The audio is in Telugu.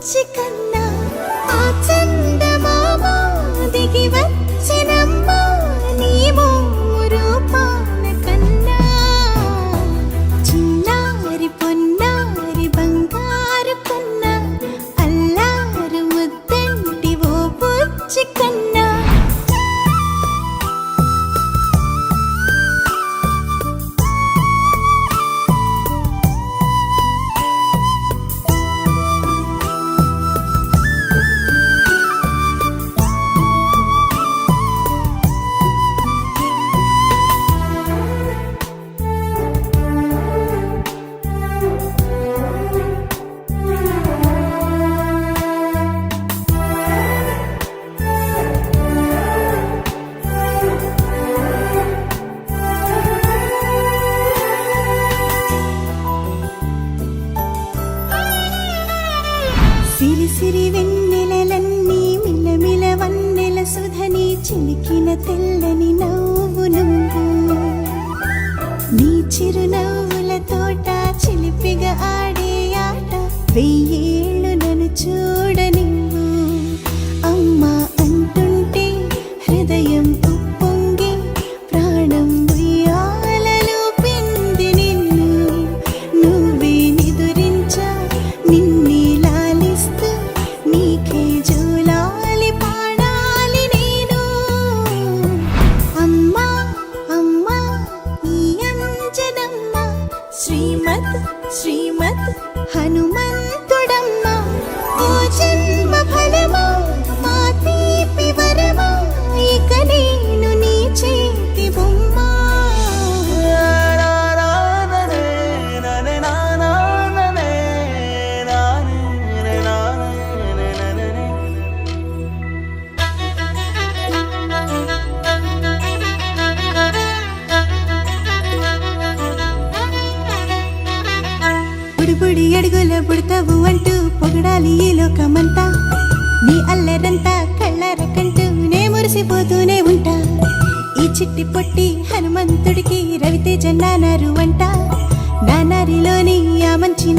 బుచ్చి కన్నా ఆ చందమామ దిగి వచ్చినమ్మ నీ రూపాల కన్నా చిన్నారి పొన్నారి బంగారు కన్నా అల్లారు ముద్దంటి ఓ బుచ్చి కన్నా సిరి సిరి వెన్నెలలన్నీ మిలమిల వన్నెల సుధని చిలికిన తెల్లని నవ్వు నువ్వు నీ చిరునవ్వుల తోట చిలిపిగా ఆడే ఆట వెయ్యేళ్ళు నన్ను చూడ నువ్వు అమ్మా అంటుంటే హృదయం ఉప్పొంగి ప్రాణం ఉయ్యాలలో పిండి నిన్ను నువ్వే నిదురించా నిన్నే నీకే జోలాలి పాడాలి నేను అమ్మా అమ్మా ఈ అంజనమ్మ శ్రీమత్ శ్రీమత్ హనుమంతుడమ్మ ఓ జన్మ ఫలమా మా తీపి వరమా ఇక నేను నీ చేతి బొమ్మ బుడి అడుగుల బుడతావు అంటూ పొగడాలి ఈ లోకమంతా నీ అల్లరంతా కళ్ళారకంటూ నే మురిసిపోతూనే ఉంటా ఈ చిట్టి పొట్టి హనుమంతుడికి రవితేజ నానారు అంట నానారిలోని ఆ మంచి